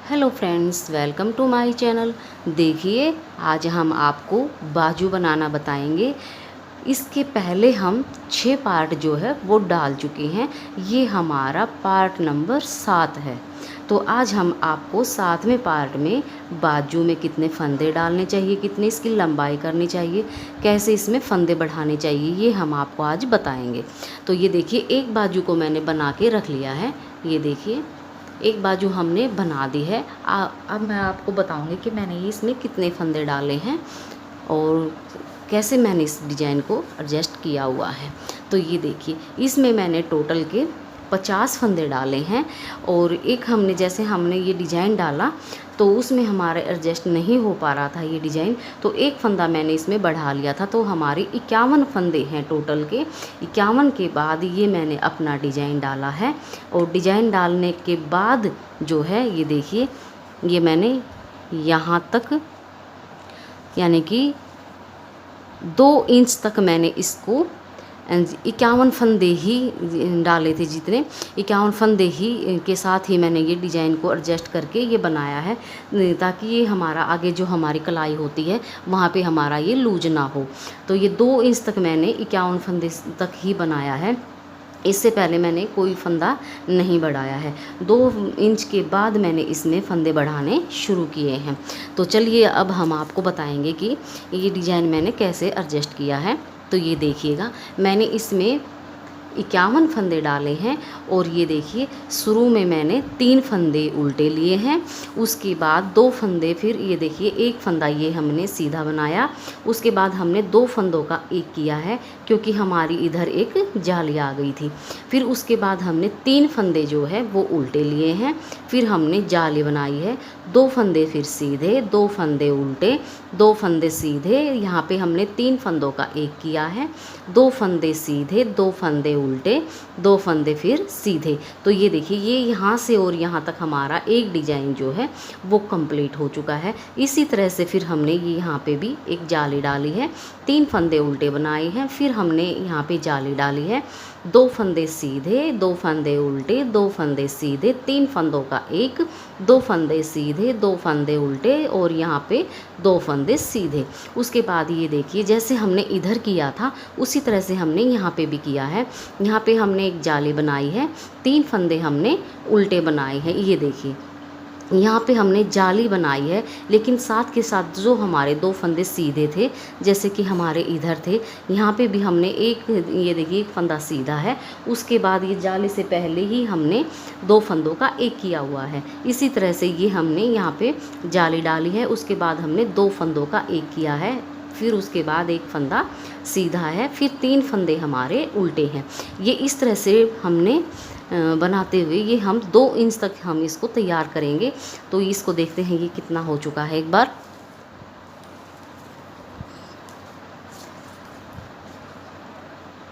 Hello friends, welcome to my channel. देखिए, आज हम आपको बाजू बनाना बताएंगे। इसके पहले हम 6 पार्ट जो है वो डाल चुके हैं। ये हमारा पार्ट नंबर 7 है। तो आज हम आपको 7वें पार्ट में बाजू में कितने फंदे डालने चाहिए, कितनी इसकी लंबाई करनी चाहिए, कैसे इसमें फंदे बढ़ाने चाहिए, ये हम आपको आज बताएंगे। तो ये देखिए, एक बाजू को मैंने बना के रख लिया है। ये देखिए, एक बाजू हमने बना दी है। अब मैं आपको बताऊंगी कि मैंने इसमें कितने फंदे डाले हैं और कैसे मैंने इस डिज़ाइन को एडजस्ट किया हुआ है। तो ये देखिए, इसमें मैंने टोटल के 50 फंदे डाले हैं। और एक हमने ये डिज़ाइन डाला तो उसमें हमारा एडजस्ट नहीं हो पा रहा था ये डिज़ाइन, तो एक फंदा मैंने इसमें बढ़ा लिया था। तो हमारे 51 फंदे हैं टोटल के। 51 के बाद ये मैंने अपना डिज़ाइन डाला है। और डिज़ाइन डालने के बाद जो है, ये देखिए, ये मैंने यहाँ तक यानी कि 2 इंच तक मैंने इसको 51 फंदे ही डाले थे। जितने 51 फंदे ही के साथ ही मैंने ये डिज़ाइन को एडजस्ट करके ये बनाया है, ताकि ये हमारा आगे जो हमारी कलाई होती है वहाँ पे हमारा ये लूज ना हो। तो ये 2 इंच तक मैंने 51 फंदे तक ही बनाया है। इससे पहले मैंने कोई फंदा नहीं बढ़ाया है। 2 इंच के बाद मैंने इसमें फंदे बढ़ाने शुरू किए हैं। तो चलिए, अब हम आपको बताएंगे कि ये डिज़ाइन मैंने कैसे एडजस्ट किया है। तो ये देखिएगा, मैंने इसमें 51 फंदे डाले हैं। और ये देखिए, शुरू में मैंने 3 फंदे उल्टे लिए हैं, उसके बाद 2 फंदे, फिर ये देखिए एक फंदा ये हमने सीधा बनाया, उसके बाद हमने 2 फंदों का एक किया है क्योंकि हमारी इधर एक जाली आ गई थी। फिर उसके बाद हमने 3 फंदे जो है वो उल्टे लिए हैं, फिर हमने जाली बनाई है। 2 फंदे फिर सीधे, 2 फंदे उल्टे, 2 फंदे सीधे, यहाँ पे हमने 3 फंदों का एक किया है। 2 फंदे सीधे, 2 फंदे उल्टे, 2 फंदे फिर सीधे। तो ये देखिए, ये यहाँ से और यहाँ तक हमारा एक डिज़ाइन जो है वो कंप्लीट हो चुका है। इसी तरह से फिर हमने ये यहाँ पे भी एक जाली डाली है, 3 फंदे उल्टे बनाए हैं, फिर हमने यहाँ पे जाली डाली है। 2 फंदे सीधे, 2 फंदे उल्टे, 2 फंदे सीधे, 3 फंदों का एक, 2 फंदे सीधे, 2 फंदे उल्टे और यहाँ पे 2 फंदे सीधे। उसके बाद ये देखिए, जैसे हमने इधर किया था उसी तरह से हमने यहाँ पे भी किया है। यहाँ पे हमने एक जाली बनाई है, 3 फंदे हमने उल्टे बनाए हैं। ये देखिए, यहाँ पे हमने जाली बनाई है, लेकिन साथ के साथ जो हमारे 2 फंदे सीधे थे, जैसे कि हमारे इधर थे, यहाँ पे भी हमने एक, ये देखिए, एक फंदा सीधा है, उसके बाद ये जाली से पहले ही हमने 2 फंदों का एक किया हुआ है। इसी तरह से ये हमने यहाँ पे जाली डाली है, उसके बाद हमने 2 फंदों का एक किया है, फिर उसके बाद एक फंदा सीधा है, फिर 3 फंदे हमारे उल्टे हैं। ये इस तरह से हमने बनाते हुए ये हम 2 इंच तक हम इसको तैयार करेंगे। तो इसको देखते हैं ये कितना हो चुका है एक बार।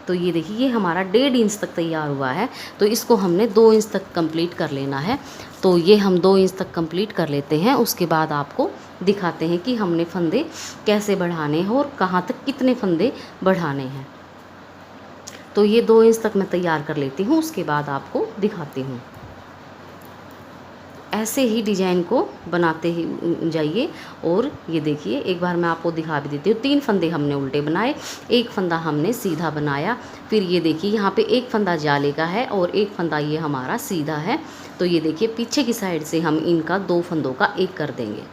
तो ये देखिए, ये हमारा 1.5 इंच तक तैयार हुआ है। तो इसको हमने 2 इंच तक कंप्लीट कर लेना है। तो ये हम 2 इंच तक कंप्लीट कर लेते हैं, उसके बाद आपको दिखाते हैं कि हमने फंदे कैसे बढ़ाने हैं और कहाँ तक कितने फंदे बढ़ाने हैं। तो ये 2 इंच तक मैं तैयार कर लेती हूँ, उसके बाद आपको दिखाती हूँ। ऐसे ही डिज़ाइन को बनाते ही जाइए। और ये देखिए, एक बार मैं आपको दिखा भी देती हूँ। 3 फंदे हमने उल्टे बनाए, एक फंदा हमने सीधा बनाया। फिर ये देखिए, यहाँ पे एक फंदा जाले का है और एक फंदा ये हमारा सीधा है। तो ये देखिए, पीछे की साइड से हम इनका 2 फंदों का एक कर देंगे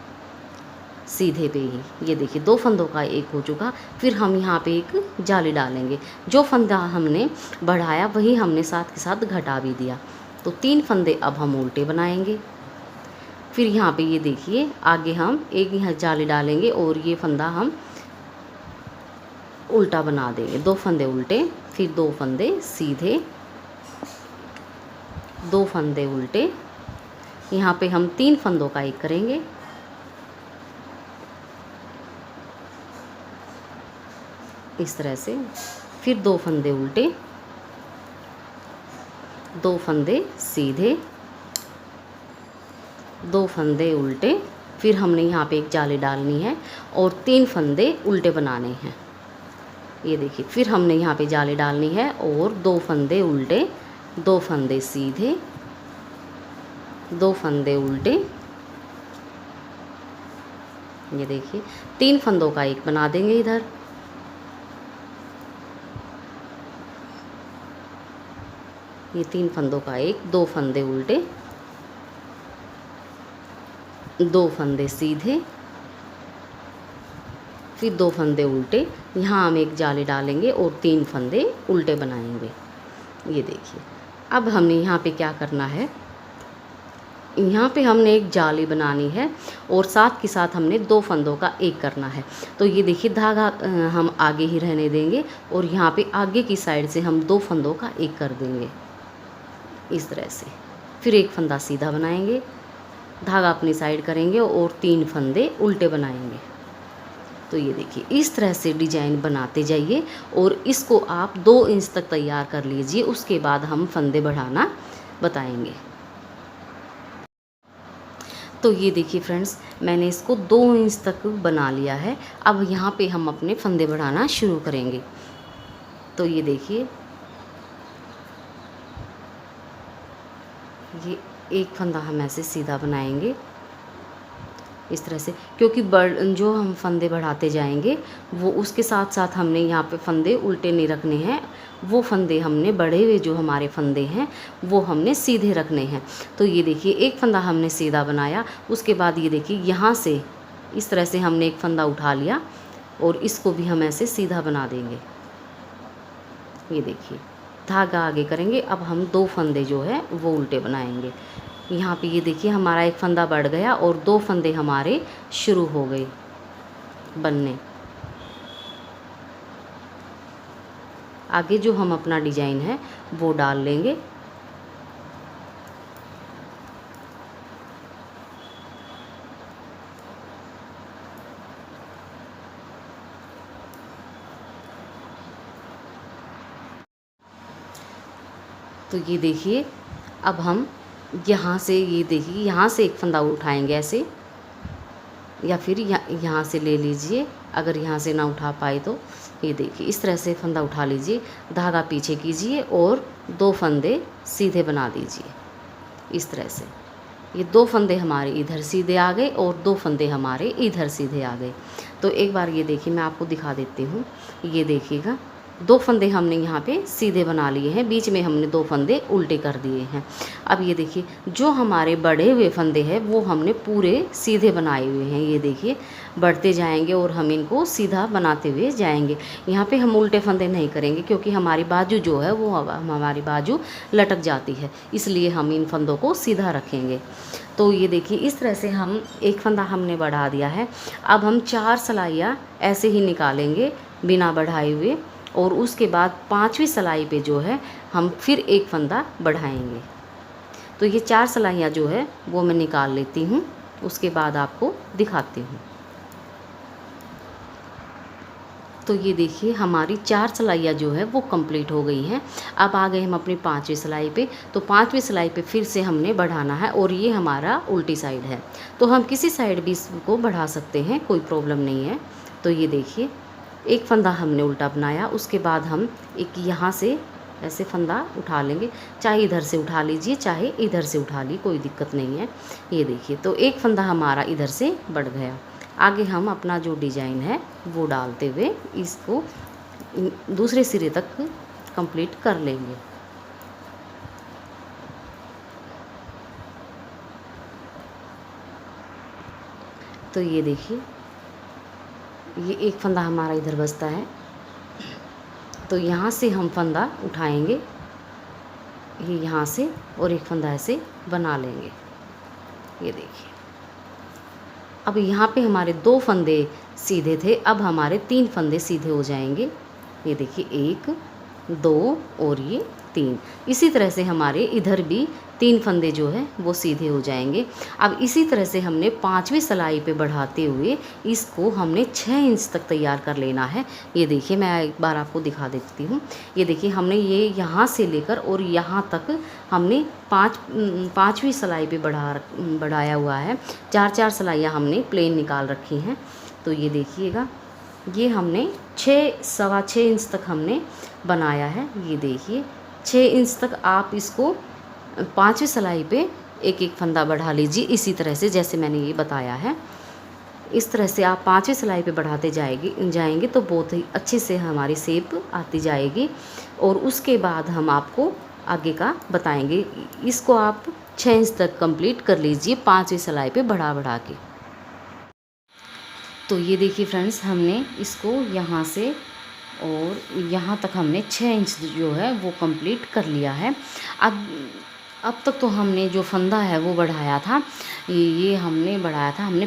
सीधे पे ही। ये देखिए, 2 फंदों का एक हो चुका। फिर हम यहाँ पे एक जाली डालेंगे। जो फंदा हमने बढ़ाया वही हमने साथ के साथ घटा भी दिया। तो 3 फंदे अब हम उल्टे बनाएंगे। फिर यहाँ पे ये देखिए, आगे हम एक यहाँ जाली डालेंगे और ये फंदा हम उल्टा बना देंगे। 2 फंदे उल्टे, फिर 2 फंदे सीधे, 2 फंदे उल्टे, यहाँ पे हम 3 फंदों का एक करेंगे। इस तरह से, फिर 2 फंदे उल्टे, 2 फंदे सीधे, 2 फंदे उल्टे, फिर हमने यहाँ पे एक जाली डालनी है और 3 फंदे उल्टे बनाने हैं। ये देखिए, फिर हमने यहाँ पे जाली डालनी है और 2 फंदे उल्टे, 2 फंदे सीधे, 2 फंदे उल्टे, ये देखिए 3 फंदों का एक बना देंगे इधर। ये 3 फंदों का एक, 2 फंदे उल्टे, 2 फंदे सीधे, फिर 2 फंदे उल्टे। यहाँ हम एक जाली डालेंगे और 3 फंदे उल्टे बनाएंगे। ये देखिए अब हमने यहाँ पे क्या करना है, यहाँ पे हमने एक जाली बनानी है और साथ के साथ हमने 2 फंदों का एक करना है। तो ये देखिए धागा हम आगे ही रहने देंगे और यहाँ पे आगे की साइड से हम 2 फंदों का एक कर देंगे इस तरह से। फिर एक फंदा सीधा बनाएंगे, धागा अपनी साइड करेंगे और 3 फंदे उल्टे बनाएंगे। तो ये देखिए इस तरह से डिजाइन बनाते जाइए और इसको आप 2 इंच तक तैयार कर लीजिए। उसके बाद हम फंदे बढ़ाना बताएंगे। तो ये देखिए फ्रेंड्स, मैंने इसको 2 इंच तक बना लिया है। अब यहाँ पे हम अपने फंदे बढ़ाना शुरू करेंगे। तो ये देखिए ये एक फंदा हम ऐसे सीधा बनाएंगे इस तरह से, क्योंकि जो हम फंदे बढ़ाते जाएंगे वो उसके साथ साथ हमने यहाँ पे फंदे उल्टे नहीं रखने हैं। वो फंदे हमने बढ़े हुए जो हमारे फंदे हैं वो हमने सीधे रखने हैं। तो ये देखिए एक फंदा हमने सीधा बनाया, उसके बाद ये देखिए यहाँ से इस तरह से हमने एक फंदा उठा लिया और इसको भी हम ऐसे सीधा बना देंगे। ये देखिए धागा आगे करेंगे। अब हम 2 फंदे जो है वो उल्टे बनाएंगे। यहाँ पे ये देखिए हमारा एक फंदा बढ़ गया और 2 फंदे हमारे शुरू हो गए बनने। आगे जो हम अपना डिजाइन है वो डाल लेंगे। तो ये देखिए अब हम यहाँ से, ये देखिए यहाँ से एक फंदा उठाएंगे ऐसे, या फिर यहाँ से ले लीजिए। अगर यहाँ से ना उठा पाए तो ये देखिए इस तरह से फंदा उठा लीजिए, धागा पीछे कीजिए और 2 फंदे सीधे बना दीजिए इस तरह से। ये 2 फंदे हमारे इधर सीधे आ गए और 2 फंदे हमारे इधर सीधे आ गए। तो एक बार ये देखिए मैं आपको दिखा देती हूँ। ये देखिएगा 2 फंदे हमने यहाँ पे सीधे बना लिए हैं, बीच में हमने 2 फंदे उल्टे कर दिए हैं। अब ये देखिए जो हमारे बढ़े हुए फंदे हैं वो हमने पूरे सीधे बनाए हुए हैं। ये देखिए बढ़ते जाएंगे और हम इनको सीधा बनाते हुए जाएंगे। यहाँ पे हम उल्टे फंदे नहीं करेंगे क्योंकि हमारी बाजू जो है वो हमारी बाजू लटक जाती है, इसलिए हम इन फंदों को सीधा रखेंगे। तो ये देखिए इस तरह से हम एक फंदा हमने बढ़ा दिया है। अब हम 4 सिलाइयाँ ऐसे ही निकालेंगे बिना बढ़ाए हुए और उसके बाद 5वीं सिलाई पे जो है हम फिर एक फंदा बढ़ाएंगे। तो ये 4 सिलाइयाँ जो है वो मैं निकाल लेती हूँ, उसके बाद आपको दिखाती हूँ। तो ये देखिए हमारी 4 सिलाइयाँ जो है वो कंप्लीट हो गई हैं। अब आ गए हम अपनी 5वीं सिलाई पे। तो 5वीं सिलाई पे फिर से हमने बढ़ाना है और ये हमारा उल्टी साइड है, तो हम किसी साइड भी इसको बढ़ा सकते हैं, कोई प्रॉब्लम नहीं है। तो ये देखिए एक फंदा हमने उल्टा बनाया, उसके बाद हम एक यहाँ से ऐसे फंदा उठा लेंगे, चाहे इधर से उठा लीजिए चाहे इधर से उठा ली, कोई दिक्कत नहीं है। ये देखिए तो एक फंदा हमारा इधर से बढ़ गया। आगे हम अपना जो डिजाइन है वो डालते हुए इसको दूसरे सिरे तक कंप्लीट कर लेंगे। तो ये देखिए ये एक फंदा हमारा इधर बचता है, तो यहाँ से हम फंदा उठाएंगे, ये यहाँ से, और एक फंदा ऐसे बना लेंगे। ये देखिए अब यहाँ पे हमारे 2 फंदे सीधे थे, अब हमारे 3 फंदे सीधे हो जाएंगे। ये देखिए 1 2 और ये 3। इसी तरह से हमारे इधर भी 3 फंदे जो है वो सीधे हो जाएंगे। अब इसी तरह से हमने 5वीं सिलाई पे बढ़ाते हुए इसको हमने 6 इंच तक तैयार कर लेना है। ये देखिए मैं एक बार आपको दिखा देती हूँ। ये देखिए हमने ये यहाँ से लेकर और यहाँ तक हमने 5वीं सिलाई पे बढ़ाया हुआ है। 4-4 सिलाइयाँ हमने प्लेन निकाल रखी हैं। तो ये देखिएगा ये हमने 6-6.25 इंच तक हमने बनाया है। ये देखिए 6 इंच तक आप इसको 5वीं सिलाई पे एक एक फंदा बढ़ा लीजिए, इसी तरह से जैसे मैंने ये बताया है। इस तरह से आप 5वीं सिलाई पे बढ़ाते जाएंगे तो बहुत ही अच्छे से हमारी शेप आती जाएगी। और उसके बाद हम आपको आगे का बताएंगे। इसको आप 6 इंच तक कंप्लीट कर लीजिए 5वीं सिलाई पे बढ़ा बढ़ा के। तो ये देखिए फ्रेंड्स, हमने इसको यहाँ से और यहाँ तक हमने 6 इंच जो है वो कंप्लीट कर लिया है। अब तक तो हमने जो फंदा है वो बढ़ाया था, ये हमने बढ़ाया था, हमने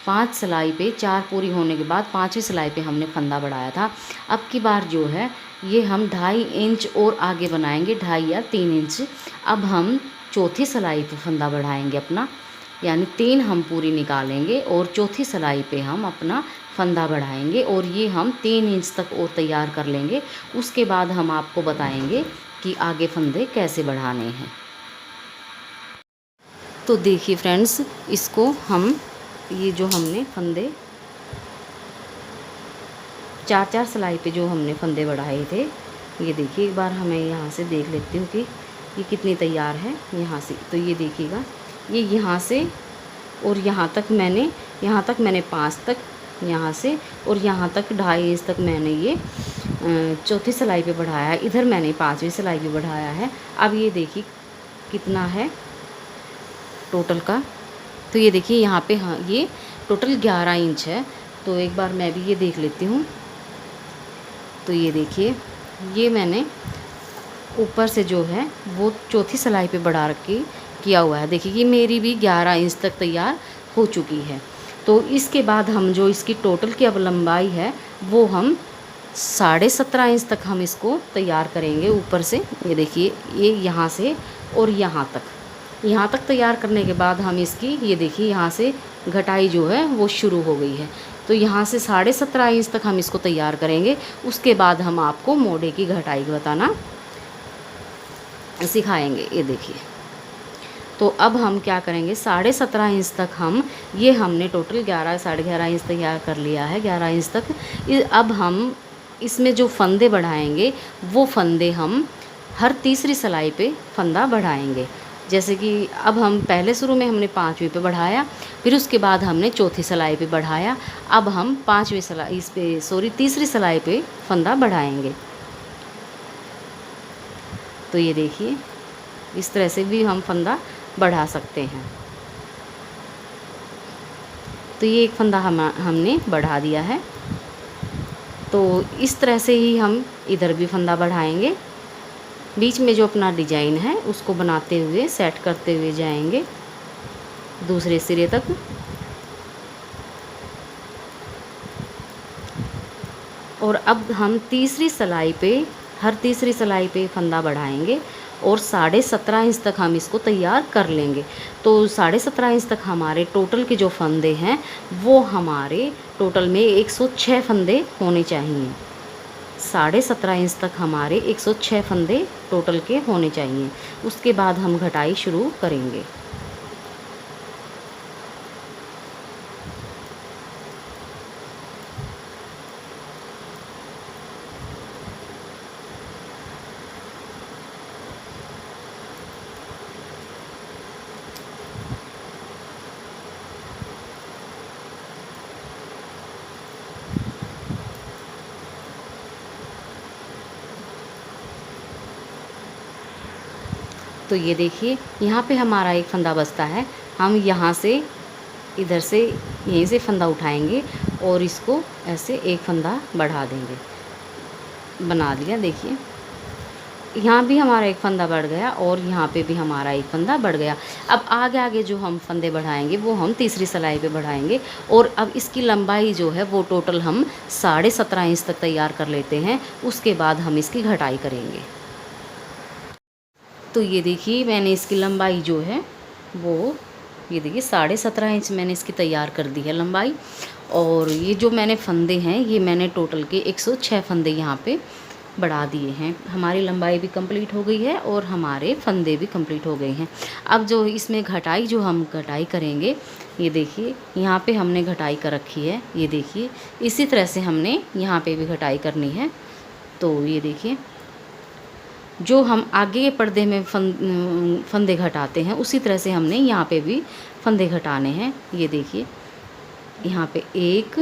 5 सिलाई पे 4 पूरी होने के बाद 5वीं सिलाई पे हमने फंदा बढ़ाया था। अब की बार जो है ये हम 2.5 इंच और आगे बनाएंगे, 2.5 या 3 इंच। अब हम चौथी सिलाई पे फंदा बढ़ाएंगे अपना, यानी 3 हम पूरी निकालेंगे और चौथी सिलाई पे हम अपना फंदा बढ़ाएंगे और ये हम 3 इंच तक और तैयार कर लेंगे। उसके बाद हम आपको बताएंगे कि आगे फंदे कैसे बढ़ाने हैं। तो देखिए फ्रेंड्स, इसको हम ये जो हमने फंदे 4 सिलाई पे जो हमने फंदे बढ़ाए थे, ये देखिए एक बार हमें यहाँ से देख लेती हूँ कि ये कितनी तैयार है यहाँ से। तो ये देखिएगा, ये यहाँ से और यहाँ तक मैंने 5 तक, यहाँ से और यहाँ तक 2.5 इंच तक मैंने ये चौथी सिलाई पे बढ़ाया है। इधर मैंने 5वीं सिलाई पे बढ़ाया है। अब ये देखिए कितना है टोटल का। तो ये देखिए यहाँ पे, हाँ, ये टोटल 11 इंच है। तो एक बार मैं भी ये देख लेती हूँ। तो ये देखिए, ये मैंने ऊपर से जो है वो चौथी सिलाई पे बढ़ा के किया हुआ है। देखिए, ये मेरी भी 11 इंच तक तैयार हो चुकी है। तो इसके बाद हम जो इसकी टोटल की अब लंबाई है वो हम 17.5 इंच तक हम इसको तैयार करेंगे ऊपर से। ये देखिए, ये यहाँ से और यहाँ तक तैयार करने के बाद हम इसकी, ये देखिए यहाँ से घटाई जो है वो शुरू हो गई है। तो यहाँ से 17.5 इंच तक हम इसको तैयार करेंगे। उसके बाद हम आपको मोढ़े की घटाई बताना सिखाएंगे। ये देखिए, तो अब हम क्या करेंगे, 17.5 इंच तक हम, ये हमने टोटल 11-11.5 इंच तैयार कर लिया है, 11 इंच तक। अब हम इसमें जो फंदे बढ़ाएंगे वो फंदे हम हर तीसरी सिलाई पे फंदा बढ़ाएंगे। जैसे कि अब हम पहले शुरू में हमने 5वीं पे बढ़ाया, फिर उसके बाद हमने चौथी सिलाई पे बढ़ाया। अब हम 5वीं सिलाई तीसरी सिलाई पे फंदा बढ़ाएंगे। तो ये देखिए, इस तरह से भी हम फंदा बढ़ा सकते हैं। तो ये एक फंदा हमने बढ़ा दिया है। तो इस तरह से ही हम इधर भी फंदा बढ़ाएंगे। बीच में जो अपना डिजाइन है उसको बनाते हुए, सेट करते हुए जाएंगे दूसरे सिरे तक। और अब हम हर तीसरी सिलाई पे फंदा बढ़ाएंगे और 17.5 इंच तक हम इसको तैयार कर लेंगे। तो 17.5 इंच तक हमारे टोटल के जो फंदे हैं वो हमारे टोटल में 106 फंदे होने चाहिए। 17.5 इंच तक हमारे 106 फंदे टोटल के होने चाहिए। उसके बाद हम घटाई शुरू करेंगे। तो ये देखिए, यहाँ पे हमारा एक फंदा बचता है। हम यहाँ से, इधर से, यहीं से फंदा उठाएंगे और इसको ऐसे एक फंदा बढ़ा देंगे। बना दिया। देखिए, यहाँ भी हमारा एक फंदा बढ़ गया और यहाँ पे भी हमारा एक फंदा बढ़ गया। अब आगे जो हम फंदे बढ़ाएंगे वो हम तीसरी सिलाई पे बढ़ाएंगे। और अब इसकी लंबाई जो है वो टोटल हम 17.5 इंच तक तैयार कर लेते हैं। उसके बाद हम इसकी घटाई करेंगे। तो ये देखिए, मैंने इसकी लंबाई जो है वो, ये देखिए 17.5 इंच मैंने इसकी तैयार कर दी है लंबाई। और ये जो मैंने फंदे हैं, ये मैंने टोटल के 106 फंदे यहाँ पे बढ़ा दिए हैं। हमारी लंबाई भी कंप्लीट हो गई है और हमारे फंदे भी कंप्लीट हो गए हैं। अब जो इसमें हम घटाई करेंगे, ये देखिए यहाँ पे हमने घटाई कर रखी है। ये देखिए, इसी तरह से हमने यहाँ पे भी घटाई करनी है। तो ये देखिए, जो हम आगे के पर्दे में फंदे घटाते हैं उसी तरह से हमने यहाँ पे भी फंदे घटाने हैं। ये देखिए, यहाँ पे एक,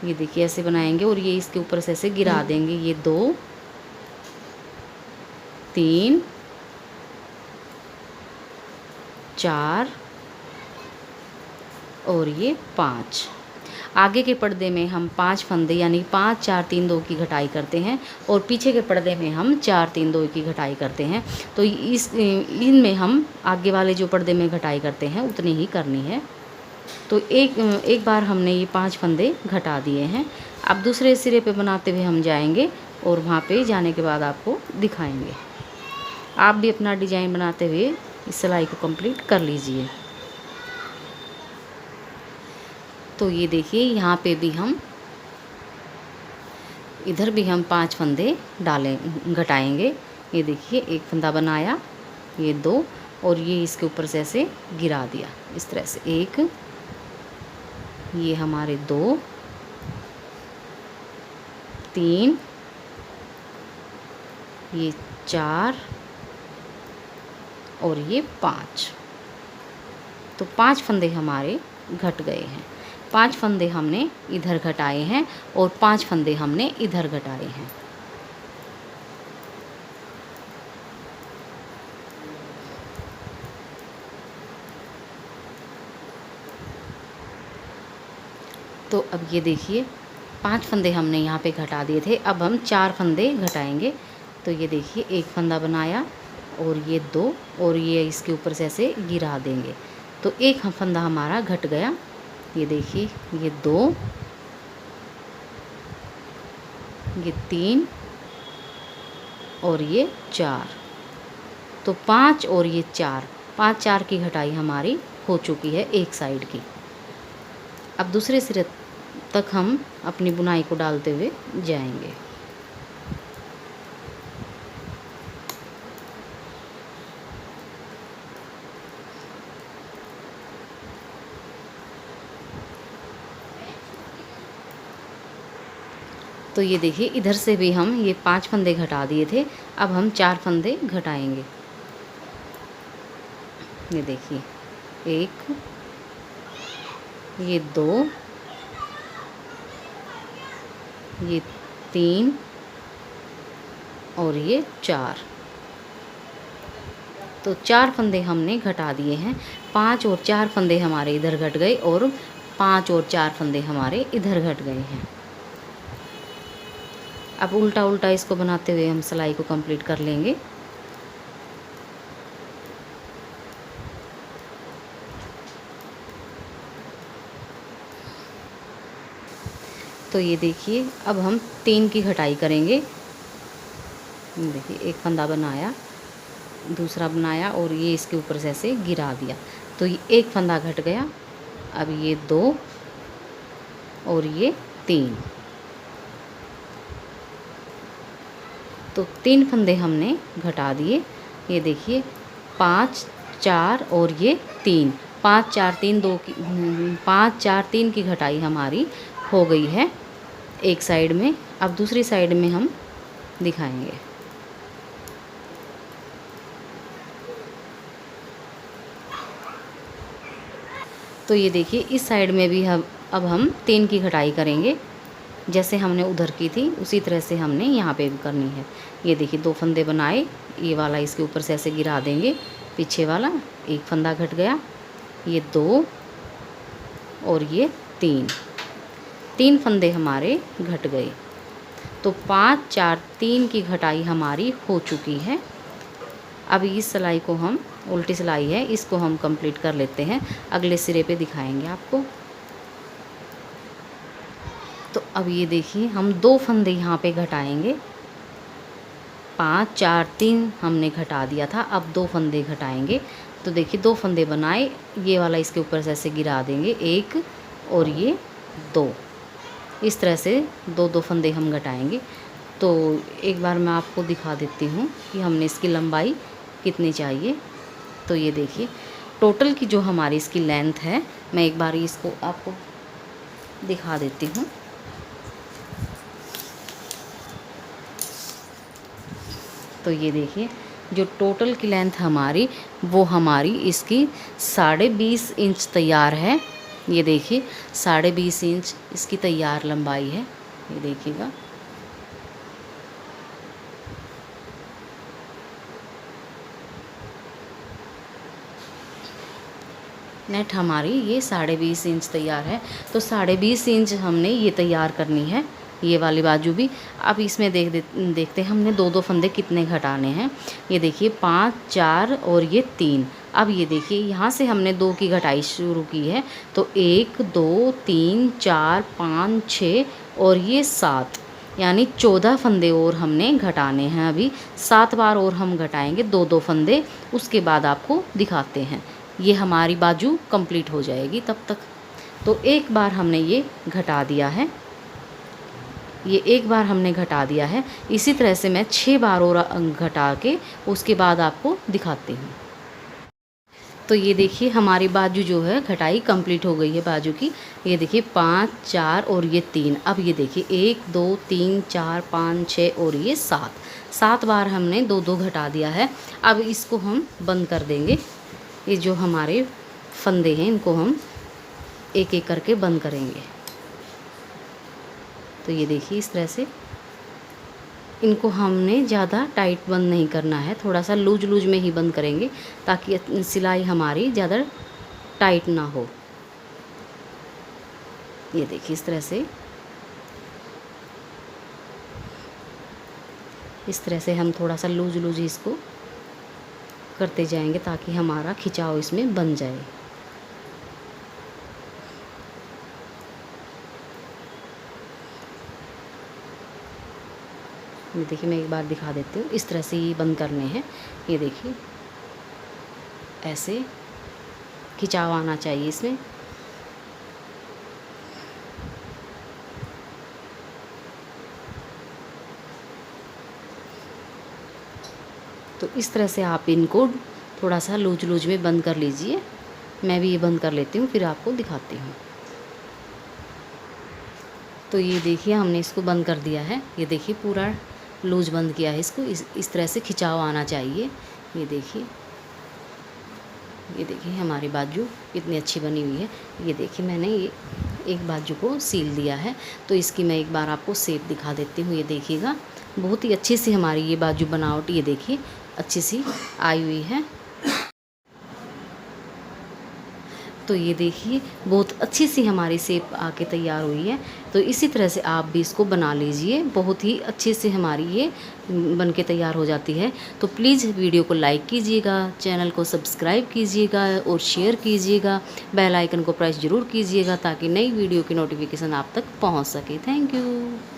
ये देखिए ऐसे बनाएंगे और ये इसके ऊपर से ऐसे गिरा देंगे। ये 2 3 4 और ये 5। आगे के पर्दे में हम 5 फंदे यानी 5 4 3 2 की घटाई करते हैं और पीछे के पर्दे में हम 4 3 2 की घटाई करते हैं। तो इनमें हम आगे वाले जो पर्दे में घटाई करते हैं उतनी ही करनी है। तो एक बार हमने ये 5 फंदे घटा दिए हैं। अब दूसरे सिरे पे बनाते हुए हम जाएंगे और वहाँ पे जाने के बाद आपको दिखाएंगे। आप भी अपना डिज़ाइन बनाते हुए इस सिलाई को कंप्लीट कर लीजिए। तो ये देखिए यहाँ पे भी हम इधर भी हम 5 फंदे घटाएंगे। ये देखिए एक फंदा बनाया, ये 2 और ये इसके ऊपर से ऐसे गिरा दिया इस तरह से। 1, ये हमारे 2 3, ये 4 और ये 5। तो 5 फंदे हमारे घट गए हैं। 5 फंदे हमने इधर घटाए हैं और 5 फंदे हमने इधर घटाए हैं। तो अब ये देखिए 5 फंदे हमने यहाँ पे घटा दिए थे। अब हम 4 फंदे घटाएंगे। तो ये देखिए एक फंदा बनाया और ये 2 और ये इसके ऊपर से ऐसे गिरा देंगे। तो एक फंदा हमारा घट गया। ये देखिए ये 2, ये 3 और ये 4। तो 5 और ये 4, 5 4 की घटाई हमारी हो चुकी है एक साइड की। अब दूसरे सिरे तक हम अपनी बुनाई को डालते हुए जाएंगे। तो ये देखिए इधर से भी हम ये 5 फंदे घटा दिए थे। अब हम 4 फंदे घटाएंगे। ये देखिए 1, ये 2, ये 3 और ये 4। तो 4 फंदे हमने घटा दिए हैं। 5 और 4 फंदे हमारे इधर घट गए और 5 और 4 फंदे हमारे इधर घट गए हैं। अब उल्टा उल्टा इसको बनाते हुए हम सिलाई को कंप्लीट कर लेंगे। तो ये देखिए अब हम 3 की घटाई करेंगे। देखिए एक फंदा बनाया, दूसरा बनाया और ये इसके ऊपर से ऐसे गिरा दिया। तो ये एक फंदा घट गया। अब ये 2 और ये 3। तो 3 फंदे हमने घटा दिए। ये देखिए 5 4 और ये 3, 5 4 3 2 की 5 4 3 की घटाई हमारी हो गई है एक साइड में। अब दूसरी साइड में हम दिखाएंगे। तो ये देखिए इस साइड में भी अब हम 3 की घटाई करेंगे। जैसे हमने उधर की थी उसी तरह से हमने यहाँ पे भी करनी है। ये देखिए 2 फंदे बनाए, ये वाला इसके ऊपर से ऐसे गिरा देंगे, पीछे वाला एक फंदा घट गया, ये 2 और ये 3 फंदे हमारे घट गए। तो 5 4 3 की घटाई हमारी हो चुकी है। अब इस सिलाई को हम, उल्टी सिलाई है, इसको हम कंप्लीट कर लेते हैं। अगले सिरे पे दिखाएंगे आपको। तो अब ये देखिए हम 2 फंदे यहाँ पे घटाएंगे। 5 4 3 हमने घटा दिया था, अब 2 फंदे घटाएंगे। तो देखिए 2 फंदे बनाए, ये वाला इसके ऊपर से ऐसे गिरा देंगे, 1 और ये 2। इस तरह से 2 फंदे हम घटाएंगे। तो एक बार मैं आपको दिखा देती हूँ कि हमने इसकी लंबाई कितनी चाहिए। तो ये देखिए टोटल की जो हमारी इसकी लेंथ है, मैं एक बार इसको आपको दिखा देती हूँ। तो ये देखिए जो टोटल की लेंथ हमारी, वो हमारी इसकी 20.5 इंच तैयार है। ये देखिए 20.5 इंच इसकी तैयार लंबाई है, ये देखिएगा। नेट हमारी ये 20.5 इंच तैयार है। तो 20.5 इंच हमने ये तैयार करनी है, ये वाली बाजू भी। अब इसमें देखते हैं हमने 2-2 फंदे कितने घटाने हैं। ये देखिए 5, 4 और ये 3। अब ये देखिए यहाँ से हमने 2 की घटाई शुरू की है, तो 1, 2, 3, 4, 5, 6 और ये 7, यानी 14 फंदे और हमने घटाने हैं। अभी 7 बार और हम घटाएंगे 2-2 फंदे, उसके बाद आपको दिखाते हैं। ये हमारी बाजू कंप्लीट हो जाएगी तब तक। तो एक बार हमने ये घटा दिया है, ये एक बार हमने घटा दिया है। इसी तरह से मैं 6 बार और घटा के उसके बाद आपको दिखाती हूँ। तो ये देखिए हमारी बाजू जो है घटाई कंप्लीट हो गई है बाजू की। ये देखिए 5, 4 और ये 3। अब ये देखिए 1, 2, 3, 4, 5, 6 और ये 7 बार हमने 2-2 घटा दिया है। अब इसको हम बंद कर देंगे। ये जो हमारे फंदे हैं इनको हम एक एक करके बंद करेंगे। तो ये देखिए इस तरह से इनको हमने ज़्यादा टाइट बंद नहीं करना है, थोड़ा सा लूज लूज में ही बंद करेंगे ताकि सिलाई हमारी ज़्यादा टाइट ना हो। ये देखिए इस तरह से हम थोड़ा सा लूज लूज इसको करते जाएंगे ताकि हमारा खिंचाव इसमें बन जाए। ये देखिए मैं एक बार दिखा देती हूँ, इस तरह से ये बंद करने हैं। ये देखिए ऐसे खिंचाव आना चाहिए इसमें। तो इस तरह से आप इनको थोड़ा सा लूज लूज में बंद कर लीजिए। मैं भी ये बंद कर लेती हूँ, फिर आपको दिखाती हूँ। तो ये देखिए हमने इसको बंद कर दिया है। ये देखिए पूरा लूज बंद किया है इसको। इस तरह से खिंचाव आना चाहिए। ये देखिए हमारी बाजू कितनी अच्छी बनी हुई है। ये देखिए मैंने ये एक बाजू को सील दिया है। तो इसकी मैं एक बार आपको शेप दिखा देती हूँ। ये देखिएगा बहुत ही अच्छी सी हमारी ये बाजू बनावट ये देखिए अच्छी सी आई हुई है। तो ये देखिए बहुत अच्छी सी हमारी शेप आके तैयार हुई है। तो इसी तरह से आप भी इसको बना लीजिए, बहुत ही अच्छे से हमारी ये बन के तैयार हो जाती है। तो प्लीज़ वीडियो को लाइक कीजिएगा, चैनल को सब्सक्राइब कीजिएगा और शेयर कीजिएगा। बेल आइकन को प्रेस ज़रूर कीजिएगा ताकि नई वीडियो की नोटिफिकेशन आप तक पहुंच सके। Thank you.